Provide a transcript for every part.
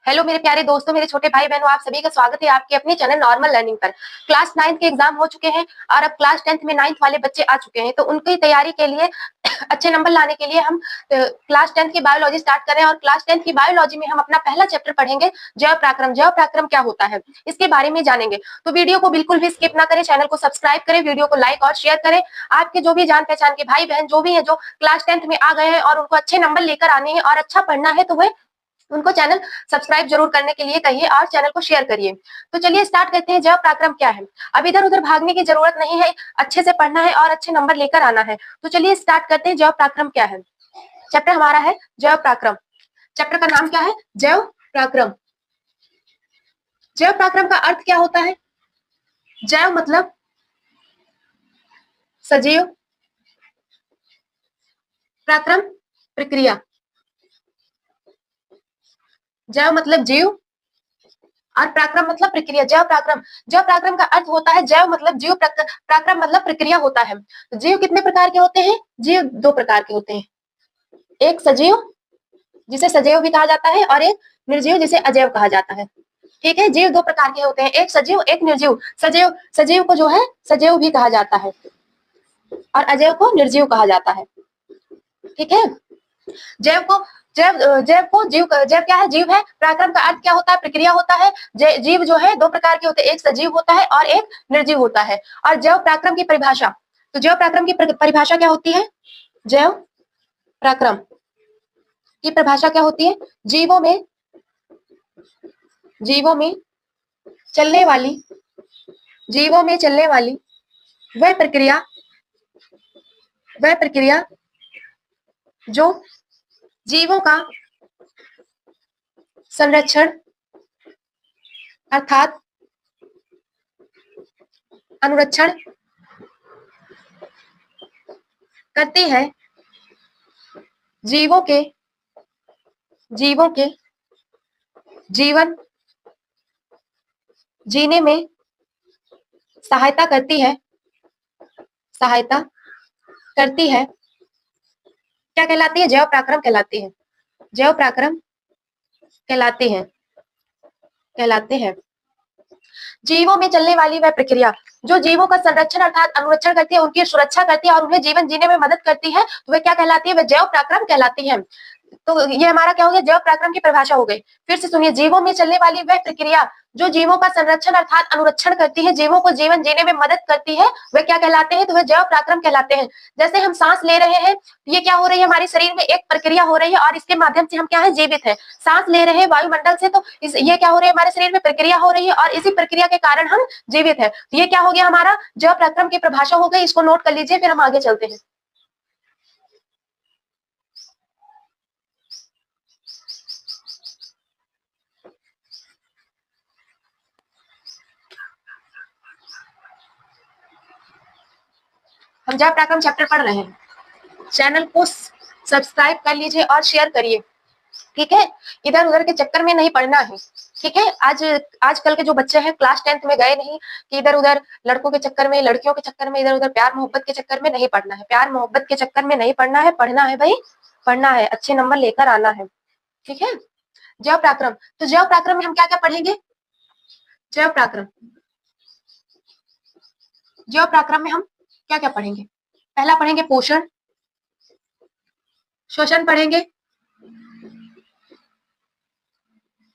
Hello मेरे प्यारे दोस्तों, मेरे छोटे भाई बहनों, आप सभी का स्वागत है आपके अपने चैनल नॉर्मल लर्निंग पर। क्लास 9 के एग्जाम हो चुके हैं और अब क्लास 10th में 9th वाले बच्चे आ चुके हैं, तो उनकी तैयारी के लिए अच्छे नंबर लाने के लिए हम क्लास 10th की बायोलॉजी स्टार्ट कर रहे हैं। और क्लास 10th की बायोलॉजी में हम अपना पहला चैप्टर पढ़ेंगे, जैव पराक्रम। जैव पराक्रम क्या होता है इसके बारे में जानेंगे, तो वीडियो को बिल्कुल भी स्किप ना करें, चैनल को सब्सक्राइब करें, वीडियो को लाइक और शेयर करें। आपके जो भी जान पहचान के भाई बहन जो भी है, जो क्लास 10th में आ गए हैं और उनको अच्छे नंबर लेकर आने हैं और अच्छा पढ़ना है, तो वह उनको चैनल सब्सक्राइब जरूर करने के लिए कहिए और चैनल को शेयर करिए। तो चलिए स्टार्ट करते हैं। जैव पराक्रम क्या है? अब इधर उधर भागने की जरूरत नहीं है, अच्छे से पढ़ना है और अच्छे नंबर लेकर आना है। तो चलिए स्टार्ट करते हैं। जैव पराक्रम क्या है? चैप्टर हमारा है जैव पराक्रम। चैप्टर का नाम क्या है? जैव पराक्रम। जैव पराक्रम का अर्थ क्या होता है? जैव मतलब सजीव, पराक्रम प्रक्रिया। जैव मतलब जीव और पराक्रम मतलब प्रक्रिया। जैव पराक्रम, जैव पराक्रम का अर्थ होता है जैव मतलब जीव, पराक्रम मतलब प्रक्रिया होता है। तो जीव कितने प्रकार के होते हैं? जीव दो प्रकार के होते हैं, एक सजीव जिसे सजीव भी कहा जाता है और एक निर्जीव जिसे अजैव कहा जाता है। ठीक है, जीव दो प्रकार के होते हैं, एक सजीव एक निर्जीव। सजीव सजीव को जो है सजीव भी कहा जाता है और अजैव को निर्जीव कहा जाता है। ठीक है, जैव को जैव जैव को जीव, जैव क्या है? जीव है। पराक्रम का अर्थ क्या होता है? प्रक्रिया होता है। जीव जो है दो प्रकार के होते हैं, एक सजीव होता है और एक निर्जीव होता है। और जैव पराक्रम की परिभाषा, तो जैव पराक्रम की परिभाषा क्या होती है? जैव पराक्रम की परिभाषा क्या होती है? जीवों में चलने वाली वह प्रक्रिया जो जीवों का संरक्षण अर्थात अनुरक्षण करती है, जीवों के जीवन जीने में सहायता करती है। क्या कहलाती है? जैव पराक्रम कहलाती है। जैव पराक्रम कहलाते हैं जीवों में चलने वाली वह प्रक्रिया जो जीवों का संरक्षण अर्थात अनुरक्षण करती है, उनकी सुरक्षा करती है और उन्हें जीवन जीने में मदद करती है, तो वह क्या कहलाती है? वह जैव पराक्रम कहलाती है। तो ये हमारा क्या हो गया? जैव पराक्रम की परिभाषा हो गई। फिर से सुनिए, जीवों में चलने वाली वह प्रक्रिया जो जीवों का संरक्षण अर्थात अनुरक्षण करती है, जीवों को जीवन जीने में मदद करती है, वह क्या कहलाते हैं? तो वह जैव पराक्रम कहलाते हैं। जैसे हम सांस ले रहे हैं, ये क्या हो रही है? हमारे शरीर में एक प्रक्रिया हो रही है और इसके माध्यम से हम क्या है? जीवित है। सांस ले रहे हैं वायुमंडल से, तो ये क्या हो रही है? हमारे शरीर में प्रक्रिया हो रही है और इसी प्रक्रिया के कारण हम जीवित है। ये क्या हो गया? हमारा जैव पराक्रम की परिभाषा हो गई। इसको नोट कर लीजिए, फिर हम आगे चलते हैं। हम जैव पराक्रम चैप्टर पढ़ रहे हैं, चैनल को सब्सक्राइब कर लीजिए और शेयर करिए। ठीक है, इधर उधर के चक्कर में नहीं पढ़ना है। ठीक है, आजकल के जो बच्चे हैं क्लास 10th में गए नहीं कि इधर उधर लड़कों के चक्कर में, लड़कियों के चक्कर में, इधर उधर प्यार मोहब्बत के चक्कर में नहीं पढ़ना है। प्यार मोहब्बत के चक्कर में नहीं पढ़ना है, पढ़ना है भाई, पढ़ना है, अच्छे नंबर लेकर आना है। ठीक है, जैव पराक्रम। तो जैव पराक्रम में हम क्या क्या पढ़ेंगे? जैव पराक्रम में हम क्या क्या पढ़ेंगे? पहला पढ़ेंगे पोषण, श्वसन पढ़ेंगे,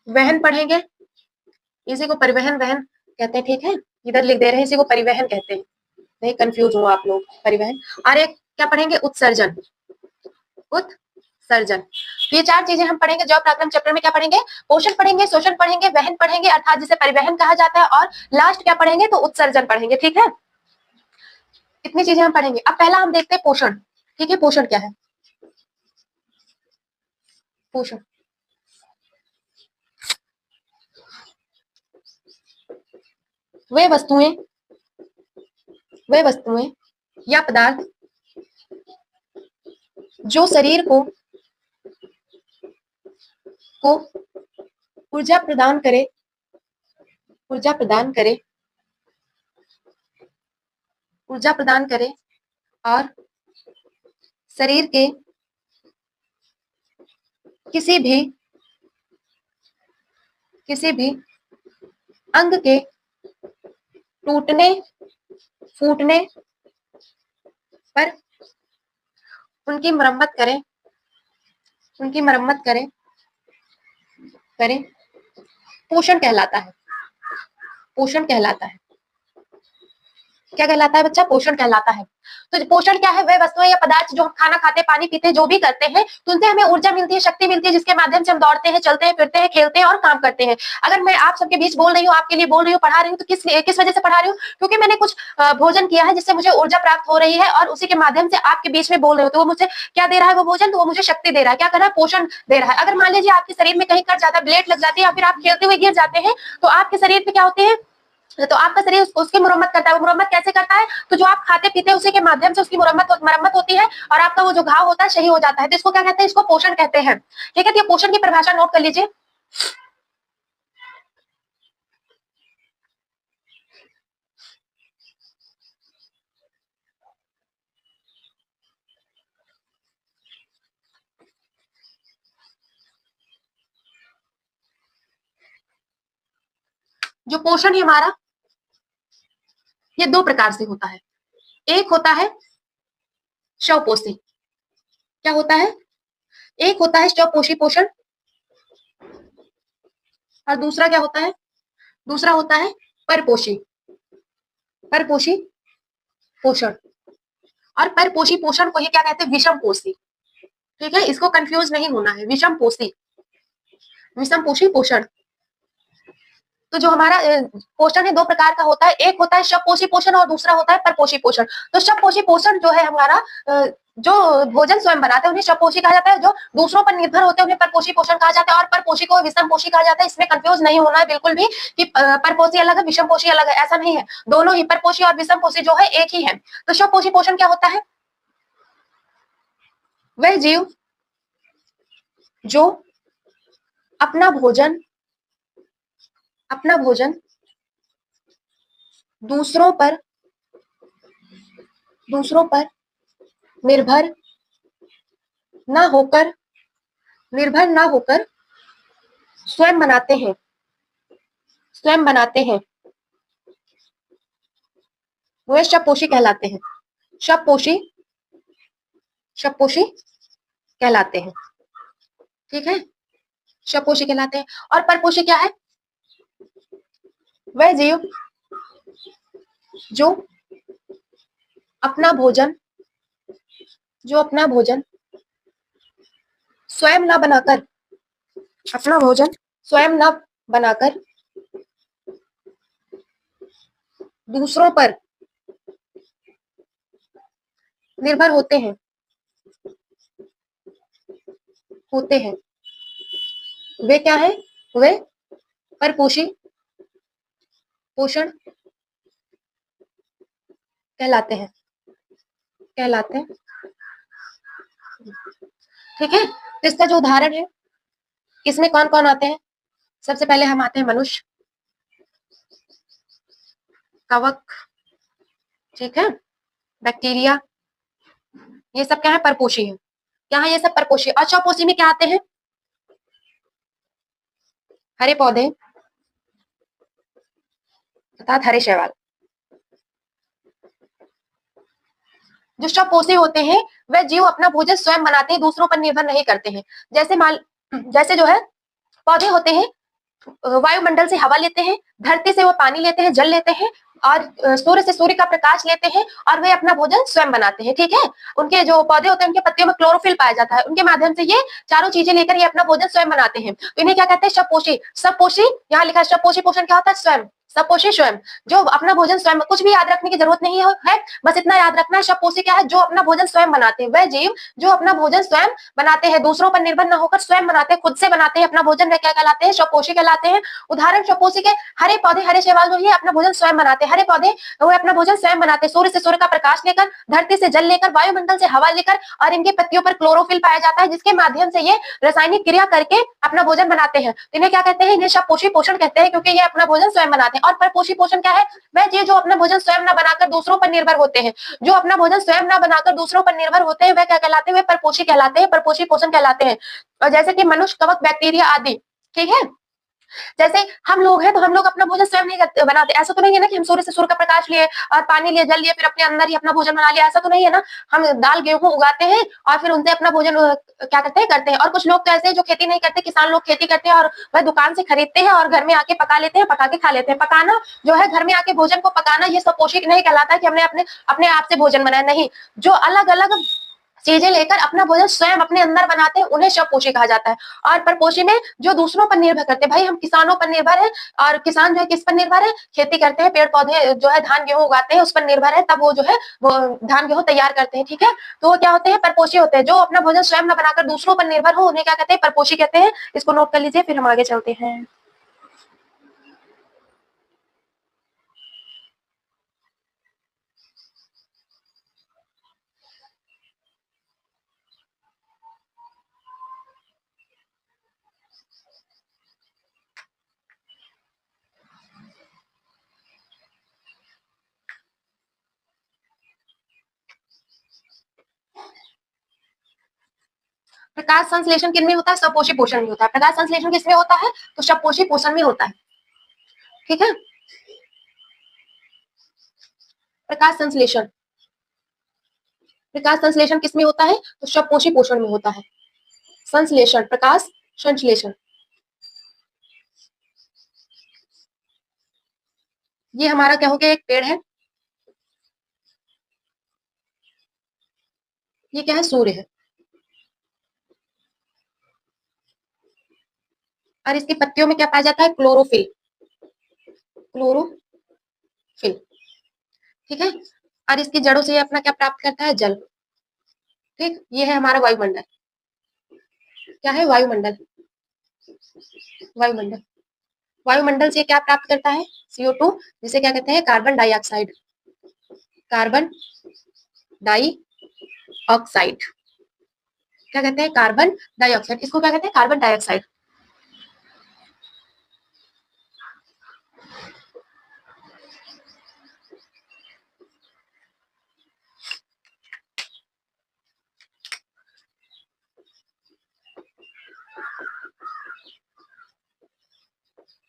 वहन पढ़ेंगे, इसी को परिवहन वहन कहते हैं। ठीक है, इधर लिख दे रहे हैं, इसी को परिवहन कहते हैं, नहीं कंफ्यूज हो आप लोग। परिवहन। और एक क्या पढ़ेंगे? उत्सर्जन। ये चार चीजें हम पढ़ेंगे जैव पराक्रम चैप्टर में। क्या पढ़ेंगे? पोषण पढ़ेंगे, शोषण पढ़ेंगे, वहन पढ़ेंगे अर्थात जिसे परिवहन कहा जाता है, और लास्ट क्या पढ़ेंगे? तो उत्सर्जन पढ़ेंगे। ठीक है, इतनी चीजें हम पढ़ेंगे। अब पहला हम देखते हैं पोषण। ठीक है, पोषण क्या है? पोषण वे वस्तुएं या पदार्थ जो शरीर को ऊर्जा प्रदान करे और शरीर के किसी भी अंग के टूटने फूटने पर उनकी मरम्मत करें करें पोषण कहलाता है। पोषण कहलाता है। क्या कहलाता है बच्चा? पोषण कहलाता है। तो पोषण क्या है? वह वस्तुएं या पदार्थ जो हम खाना खाते, पानी पीते, जो भी करते हैं, तो उनसे हमें ऊर्जा मिलती है, शक्ति मिलती है, जिसके माध्यम से हम दौड़ते हैं, चलते हैं, फिरते हैं, खेलते हैं और काम करते हैं। अगर मैं आप सबके बीच बोल रही हूँ, आपके लिए बोल रही हूँ, पढ़ा रही हूँ, तो किस वजह से पढ़ा रही हूँ? क्योंकि मैंने कुछ भोजन किया है जिससे मुझे ऊर्जा प्राप्त हो रही है और उसी के माध्यम से आपके बीच में बोल रही हूँ। तो वो मुझे क्या दे रहा है? वो भोजन, तो वो मुझे शक्ति दे रहा है। क्या कर रहा है? पोषण दे रहा है। अगर मान लीजिए आपके शरीर में कहीं कट जाता है, ब्लेड लग जाती है या फिर आप खेलते हुए गिर जाते हैं, तो आपके शरीर पे क्या होते हैं? तो आपका शरीर उसकी मुरम्मत करता है। वो मुरम्मत कैसे करता है? तो जो आप खाते पीते हैं उसी के माध्यम से उसकी मरम्मत होती है और आपका वो जो घाव होता है सही हो जाता है। तो इसको क्या कहते हैं? इसको पोषण कहते हैं। ठीक है, तो ये पोषण की परिभाषा नोट कर लीजिए। जो पोषण है हमारा, ये दो प्रकार से होता है। एक होता है स्वपोषी। क्या होता है? एक होता है स्वपोषी पोषण और दूसरा क्या होता है? दूसरा होता है परपोषी पोषण। और परपोषी पोषण को ये क्या कहते हैं? विषम पोषी। ठीक है, इसको कंफ्यूज नहीं होना है। विषम पोषी पोषण। तो जो हमारा पोषण है दो प्रकार का होता है। एक होता है स्वपोषी पोषण और दूसरा होता है परपोषी पोषण। तो स्वपोषी पोषण जो है हमारा, जो भोजन स्वयं बनाते हैं उन्हें स्वपोषी कहा जाता है। जो दूसरों पर निर्भर होते हैं उन्हें परपोषी पोषण कहा जाता है। और परपोषी को विषम पोषी कहा जाता है। इसमें कंफ्यूज नहीं होना है बिल्कुल भी कि परपोषी अलग है, विषम पोषी अलग है, ऐसा नहीं है। दोनों ही परपोषी और विषम पोषी जो है एक ही है। तो स्वपोषी पोषण क्या होता है? वह जीव जो अपना भोजन दूसरों पर निर्भर ना होकर स्वयं बनाते हैं, वे स्वपोषी कहलाते हैं। स्वपोषी कहलाते हैं। ठीक है, स्वपोषी कहलाते हैं। और परपोषी क्या है? वह जीव जो अपना भोजन स्वयं न बनाकर दूसरों पर निर्भर होते हैं वे क्या है? वे परपोषी पोषण कहलाते हैं। ठीक है, तो इसका जो उदाहरण है, इसमें कौन कौन आते हैं? सबसे पहले हम आते हैं मनुष्य, कवक, ठीक है, बैक्टीरिया, ये सब क्या है? परपोषी है। क्या है ये सब? परपोषी। और स्वपोषी में क्या आते हैं? हरे पौधे अर्थात हरे शैवाल। जो स्वपोषी होते हैं वह जीव अपना भोजन स्वयं बनाते हैं, दूसरों पर निर्भर नहीं करते हैं। जैसे जो है पौधे होते हैं, वायुमंडल से हवा लेते हैं, धरती से वो पानी लेते हैं, जल लेते हैं और सूर्य से सूर्य का प्रकाश लेते हैं और वे अपना भोजन स्वयं बनाते हैं। ठीक है, उनके जो पौधे होते हैं उनके पत्तियों में क्लोरोफिल पाया जाता है, उनके माध्यम से ये चारों चीजें लेकर ये अपना भोजन स्वयं बनाते हैं। तो इन्हें क्या कहते हैं? स्वपोषी। यहाँ लिखा है स्वपोषी पोषण क्या होता है? स्वयं। स्वपोषी स्वयं, जो अपना भोजन स्वयं। कुछ भी याद रखने की जरूरत नहीं है, बस इतना याद रखना है। स्वपोषी क्या है? जो अपना भोजन स्वयं बनाते हैं। वह जीव जो अपना भोजन स्वयं बनाते हैं, दूसरों पर निर्भर न होकर स्वयं बनाते हैं, खुद से बनाते हैं अपना भोजन, वे क्या कहलाते हैं? स्वपोषी कहलाते हैं। उदाहरण स्वपोषी के हरे पौधे, हरे शैवाल जो है अपना भोजन स्वयं बनाते हैं। हरे पौधे वो अपना भोजन स्वयं बनाते हैं, सूर्य से सूर्य का प्रकाश लेकर, धरती से जल लेकर, वायुमंडल से हवा लेकर और इनके पत्तियों पर क्लोरोफिल पाया जाता है, जिसके माध्यम से ये रासायनिक क्रिया करके अपना भोजन बनाते हैं। इन्हें क्या कहते हैं? इन्हें स्वपोषी पोषण कहते हैं, क्योंकि ये अपना भोजन स्वयं बनाते हैं। और परपोषी पोषण क्या है? वह जीव जो अपना भोजन स्वयं न बनाकर दूसरों पर निर्भर होते हैं। जो अपना भोजन स्वयं न बनाकर दूसरों पर निर्भर होते हैं वह क्या कहलाते हैं? वह परपोषी कहलाते हैं, परपोषी पोषण कहलाते हैं। और जैसे कि मनुष्य, कवक, बैक्टीरिया आदि, ठीक है। जैसे हम लोग हैं तो हम लोग अपना भोजन स्वयं नहीं बनाते। ऐसा तो नहीं है ना कि हम सूर्य से सूर्य का प्रकाश लिए और पानी लिए, जल लिए, फिर अपने अंदर ही अपना भोजन बना लिया। ऐसा तो नहीं है ना। हम दाल गेहूं उगाते हैं और फिर उनसे अपना भोजन क्या करते हैं। और कुछ लोग तो ऐसे हैं जो खेती नहीं करते, किसान लोग खेती करते हैं और वह दुकान से खरीदते हैं और घर में आके पका लेते हैं, पका के खा लेते हैं। पकाना जो है, घर में आके भोजन को पकाना, ये सपोषित नहीं कहलाता है कि हमने अपने अपने आप से भोजन बनाया। नहीं, जो अलग अलग चीजें लेकर अपना भोजन स्वयं अपने अंदर बनाते हैं उन्हें स्वपोषी कहा जाता है। और परपोषी में जो दूसरों पर निर्भर करते हैं, भाई हम किसानों पर निर्भर है, और किसान जो है किस पर निर्भर है? खेती करते हैं, पेड़ पौधे जो है धान गेहूं उगाते हैं उस पर निर्भर है, तब वो जो है वो धान गेहूं तैयार करते हैं, ठीक है। तो वो क्या होते हैं? परपोषी होते हैं। जो अपना भोजन स्वयं न बनाकर दूसरों पर निर्भर हो उन्हें क्या कहते हैं? परपोषी कहते हैं। इसको नोट कर लीजिए, फिर हम आगे चलते हैं। प्रकाश संश्लेषण किन में होता है? स्वपोषी पोषण में होता है। प्रकाश संश्लेषण किसमें होता है? तो स्वपोषी पोषण में होता है, ठीक है। प्रकाश संश्लेषण, प्रकाश संश्लेषण किसमें होता है? तो स्वपोषी पोषण में होता है। संश्लेषण, प्रकाश संश्लेषण, ये हमारा क्या हो गया? एक पेड़ है, ये क्या है? सूर्य है। और इसकी पत्तियों में क्या पाया जाता है? क्लोरोफिल, क्लोरोफिल, ठीक है। और इसकी जड़ों से ये अपना क्या प्राप्त करता है? जल, ठीक। ये है हमारा वायुमंडल। क्या है? वायुमंडल, वायुमंडल। वायुमंडल से क्या प्राप्त करता है? CO2, जिसे क्या कहते हैं? कार्बन डाइऑक्साइड, कार्बन डाइऑक्साइड, क्या कहते हैं? Carbon dioxide. इसको क्या कहते हैं? Carbon dioxide.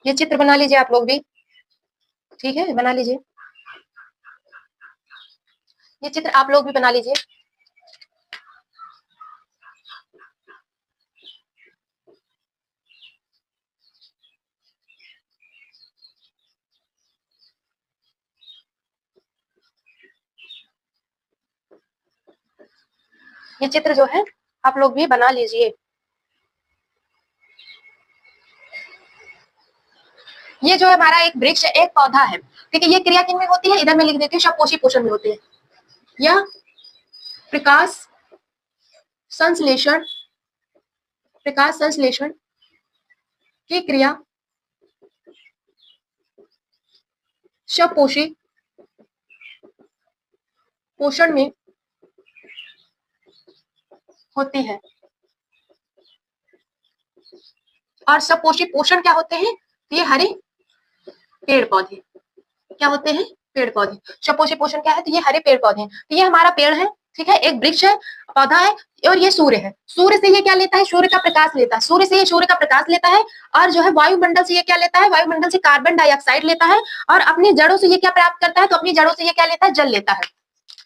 ये चित्र बना लीजिए आप लोग भी, ठीक है, बना लीजिए। ये चित्र आप लोग भी बना लीजिए। ये चित्र जो है आप लोग भी बना लीजिए। ये जो हमारा एक वृक्ष है, एक पौधा है, ठीक है। ये क्रिया किन में होती है? इधर मैं लिख देती हूँ, स्वपोषी पोषण में होती है। यह प्रकाश संश्लेषण, प्रकाश संश्लेषण की क्रिया स्वपोषी पोषण में होती है। और स्वपोषी पोषण क्या होते हैं? ये हरे पेड़ पौधे, क्या होते हैं? पेड़ पौधे। स्वपोषी पोषण क्या है? तो ये हरे पेड़ पौधे हैं। तो ये हमारा पेड़ है, ठीक है, एक वृक्ष है, पौधा है, और ये सूर्य है। सूर्य से ये क्या लेता है? सूर्य का प्रकाश लेता है। सूर्य से ये सूर्य का प्रकाश लेता है, और जो है वायुमंडल से ये क्या लेता है? वायुमंडल से कार्बन डाइऑक्साइड लेता है, और अपनी जड़ों से ये क्या प्राप्त करता है? तो अपनी जड़ों से ये क्या लेता है? जल लेता है,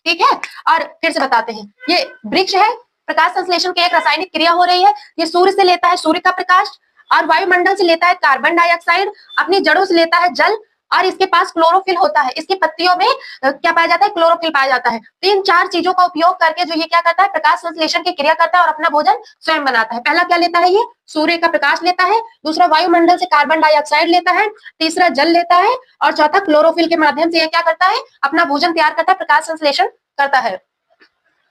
ठीक है। और फिर से बताते हैं, ये वृक्ष है, प्रकाश संश्लेषण की एक रासायनिक क्रिया हो रही है। ये सूर्य से लेता है सूर्य का प्रकाश, और वायुमंडल से लेता है कार्बन डाइऑक्साइड, अपनी जड़ों से लेता है जल, और इसके पास क्लोरोफिल होता है। इसकी पत्तियों में क्या पाया जाता है? क्लोरोफिल पाया जाता है। तीन चार चीजों का उपयोग करके जो ये क्या करता है? प्रकाश संश्लेषण की क्रिया करता है और अपना भोजन स्वयं बनाता है। पहला क्या लेता है? ये सूर्य का प्रकाश लेता है, दूसरा वायुमंडल से कार्बन डाइऑक्साइड लेता है, तीसरा जल लेता है, और चौथा क्लोरोफिल के माध्यम से ये क्या करता है? अपना भोजन तैयार करता है, प्रकाश संश्लेषण करता है।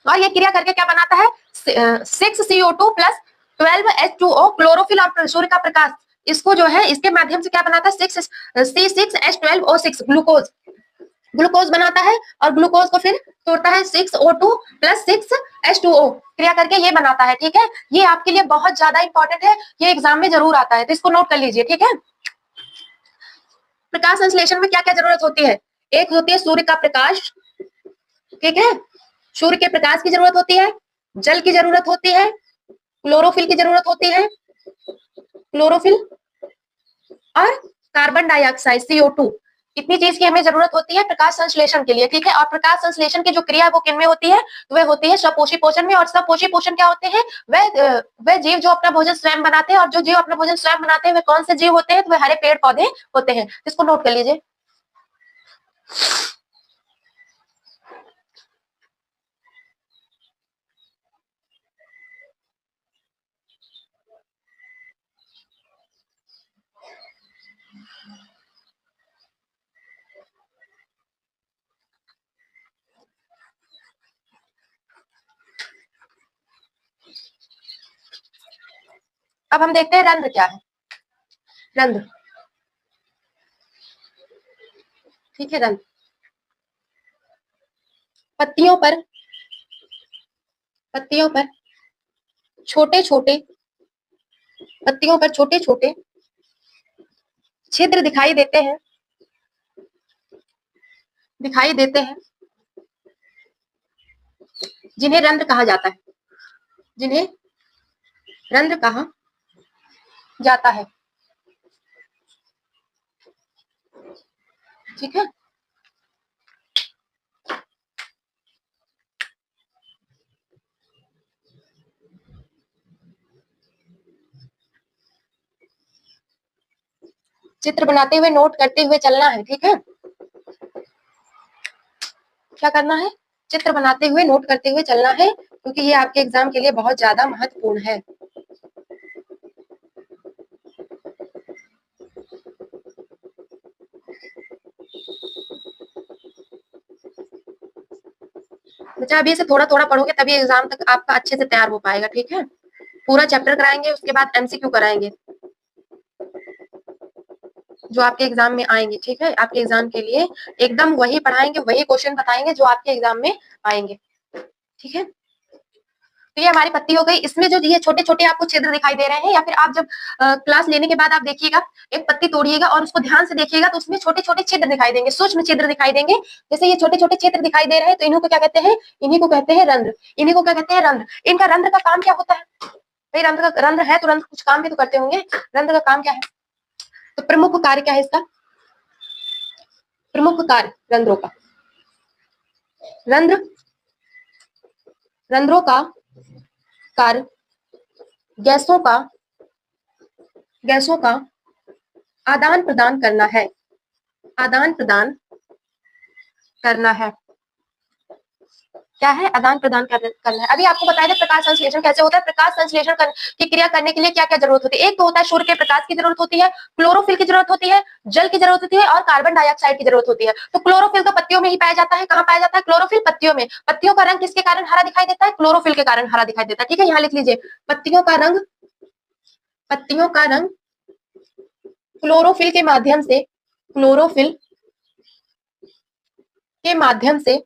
और ये क्रिया करके क्या बनाता है? 6CO2 प्लस 12H2O, क्लोरोफिल और सूर्य का प्रकाश, इसको जो है इसके माध्यम से क्या बनाता है? C6H12O6, ग्लूकोज, ग्लूकोज बनाता है, और ग्लूकोज को फिर तोड़ता है 6O2 प्लस 6H2O, क्रिया करके ये बनाता है, ठीक है। ये आपके लिए बहुत ज्यादा इंपॉर्टेंट है, ये एग्जाम में जरूर आता है, तो इसको नोट कर लीजिए, ठीक है। प्रकाश संश्लेषण में क्या क्या जरूरत होती है? एक होती है सूर्य का प्रकाश, ठीक है, सूर्य के प्रकाश की जरूरत होती है, जल की जरूरत होती है, क्लोरोफिल की जरूरत होती है, क्लोरोफिल और कार्बन डाइऑक्साइड CO2, इतनी चीज की हमें जरूरत होती है प्रकाश संश्लेषण के लिए, ठीक है। और प्रकाश संश्लेषण की जो क्रिया है वो किन में होती है? वह होती है स्वपोषी पोषण में। और स्वपोषी पोषण क्या होते हैं? वह जीव जो अपना भोजन स्वयं बनाते हैं, और जो जीव अपना भोजन स्वयं बनाते हैं वे कौन से जीव होते हैं? तो वह हरे पेड़ पौधे होते हैं। इसको नोट कर लीजिए। अब हम देखते हैं रंध्र क्या है। रंध्र, ठीक है, रंध्र पत्तियों पर छोटे छोटे पत्तियों पर छोटे छोटे छिद्र दिखाई देते हैं, जिन्हें रंध्र कहा जाता है, जिन्हें रंध्र कहा जाता है, ठीक है। चित्र बनाते हुए नोट करते हुए चलना है, ठीक है। क्या करना है? चित्र बनाते हुए नोट करते हुए चलना है, क्योंकि ये आपके एग्जाम के लिए बहुत ज्यादा महत्वपूर्ण है। बच्चा अभी से थोड़ा थोड़ा पढ़ोगे तभी एग्जाम तक आपका अच्छे से तैयार हो पाएगा, ठीक है। पूरा चैप्टर कराएंगे, उसके बाद MCQ कराएंगे जो आपके एग्जाम में आएंगे, ठीक है। आपके एग्जाम के लिए एकदम वही पढ़ाएंगे, वही क्वेश्चन बताएंगे जो आपके एग्जाम में आएंगे, ठीक है। तो ये हमारी पत्ती हो गई। इसमें जो ये छोटे छोटे आपको छिद्र दिखाई दे रहे हैं, या फिर आप जब क्लास लेने के बाद आप देखिएगा, एक पत्ती तोड़िएगा और उसको ध्यान से देखिएगा तो उसमें छोटे छोटे छिद्र दिखाई देंगे, सूक्ष्म छिद्र दिखाई देंगे। जैसे ये छोटे छोटे छिद्र दिखाई दे रहे हैं तो इन्हीं को क्या कहते हैं? इन्हीं को कहते हैं रंध्र। इन्हीं को क्या कहते हैं? रंध्र। इनका रंध्र का काम क्या होता है भाई? रंध्र है तो रंध्र कुछ काम भी तो करते होंगे। रंध्र का काम क्या है? तो प्रमुख कार्य क्या है इसका? प्रमुख कार्य रंध्रों का, रंध्रों का कार्य गैसों का आदान प्रदान करना है, आदान प्रदान करना है। क्या है? आदान प्रदान करना है। अभी आपको बताया था प्रकाश संश्लेषण कैसे होता है। प्रकाश संश्लेषण की क्रिया करने के लिए क्या क्या जरूरत होती है? एक तो होता है सूर्य के प्रकाश की जरूरत होती है, क्लोरोफिल की जरूरत होती है, जल की जरूरत होती है और कार्बन डाइऑक्साइड की जरूरत होती है। तो क्लोरोफिल तो पत्तियों में ही पाया जाता है। कहाँ पाया जाता है क्लोरोफिल? पत्तियों में। पत्तियों का रंग किसके कारण हरा दिखाई देता है? क्लोरोफिल के कारण हरा दिखाई देता है, ठीक है। यहाँ लिख लीजिए, पत्तियों का रंग क्लोरोफिल के माध्यम से, क्लोरोफिल के माध्यम से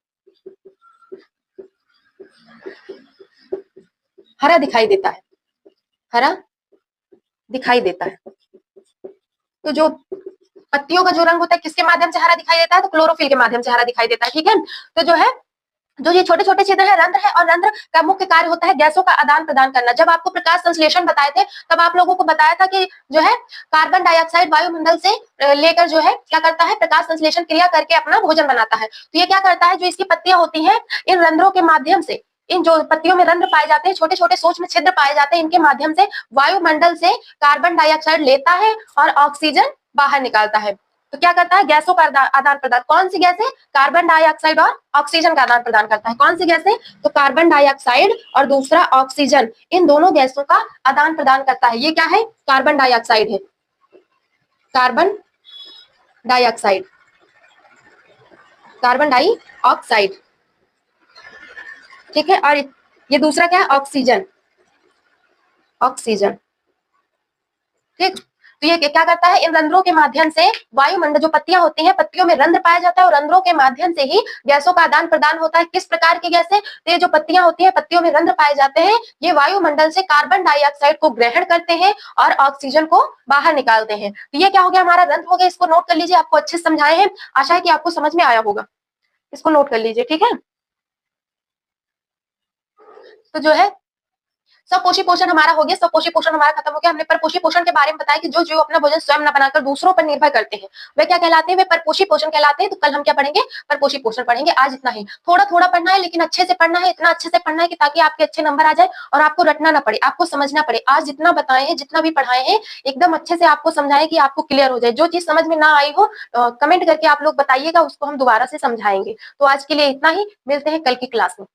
हरा दिखाई देता है, हरा दिखाई देता है। तो जो पत्तियों का जो रंग होता है किसके माध्यम से हरा दिखाई देता है? तो क्लोरोफिल के माध्यम से हरा दिखाई देता है, ठीक है। तो जो है, जो ये छोटे छोटे छिद्र है, रंध्र है, और रंध्र का मुख्य कार्य होता है गैसों का आदान प्रदान करना। जब आपको प्रकाश संश्लेषण बताए थे तब आप लोगों को बताया था कि जो है कार्बन डाइऑक्साइड वायुमंडल से लेकर जो है क्या करता है? प्रकाश संश्लेषण क्रिया करके अपना भोजन बनाता है। तो ये क्या करता है? जो इसकी पत्तियां होती हैं, इन रंध्रों के माध्यम से, इन जो पत्तियों में रंध्र पाए जाते हैं, छोटे छोटे सूक्ष्म छिद्र पाए जाते हैं, इनके माध्यम से वायुमंडल से कार्बन डाइऑक्साइड लेता है और ऑक्सीजन बाहर निकालता है। तो क्या करता है? गैसों का आदान प्रदान। कौन सी गैस है? कार्बन डाइऑक्साइड और ऑक्सीजन का आदान प्रदान करता है। कौन सी गैस है? तो कार्बन डाइऑक्साइड और दूसरा ऑक्सीजन, इन दोनों गैसों का आदान प्रदान करता है। ये क्या है? कार्बन डाइऑक्साइड है, कार्बन डाइऑक्साइड, कार्बन डाइऑक्साइड, ठीक है। और ये दूसरा क्या है? ऑक्सीजन, ऑक्सीजन, ठीक। तो ये क्या करता है, इन रंध्रों के माध्यम से वायुमंडल, जो पत्तियां होती हैं, पत्तियों में रंध्र पाया जाता है और रंध्रों के माध्यम से ही गैसों का आदान प्रदान होता है। किस प्रकार की गैसें? तो ये जो पत्तियां होती हैं, पत्तियों में रंध्र पाए जाते हैं, ये वायुमंडल से कार्बन डाइऑक्साइड को ग्रहण करते हैं और ऑक्सीजन को बाहर निकालते हैं। तो ये क्या हो गया, हमारा रंध्र हो गया। इसको नोट कर लीजिए, आपको अच्छे से समझाए हैं, आशा है कि आपको समझ में आया होगा। इसको नोट कर लीजिए, ठीक है। तो जो है सपोषी पोषण हमारा हो गया, सपोषी पोषण हमारा खत्म हो गया। हमने परपोषी पोषण के बारे में बताया कि जो जीव अपना भोजन स्वयं न बनाकर दूसरों पर निर्भर करते हैं, वे क्या कहलाते हैं, वे परपोषी पोषण कहलाते हैं। तो कल हम क्या पढ़ेंगे, परपोषी पोषण पढ़ेंगे। आज इतना ही, थोड़ा थोड़ा पढ़ना है लेकिन अच्छे से पढ़ना है, इतना अच्छे से पढ़ना है कि ताकि आपके अच्छे नंबर आ जाए और आपको रटना ना पड़े, आपको समझना पड़े। आज जितना बताए हैं, जितना भी पढ़ाए हैं, एकदम अच्छे से आपको समझाएं कि आपको क्लियर हो जाए। जो चीज समझ में ना आई हो, कमेंट करके आप लोग बताइएगा, उसको हम दोबारा से समझाएंगे। तो आज के लिए इतना ही, मिलते हैं कल की क्लास में।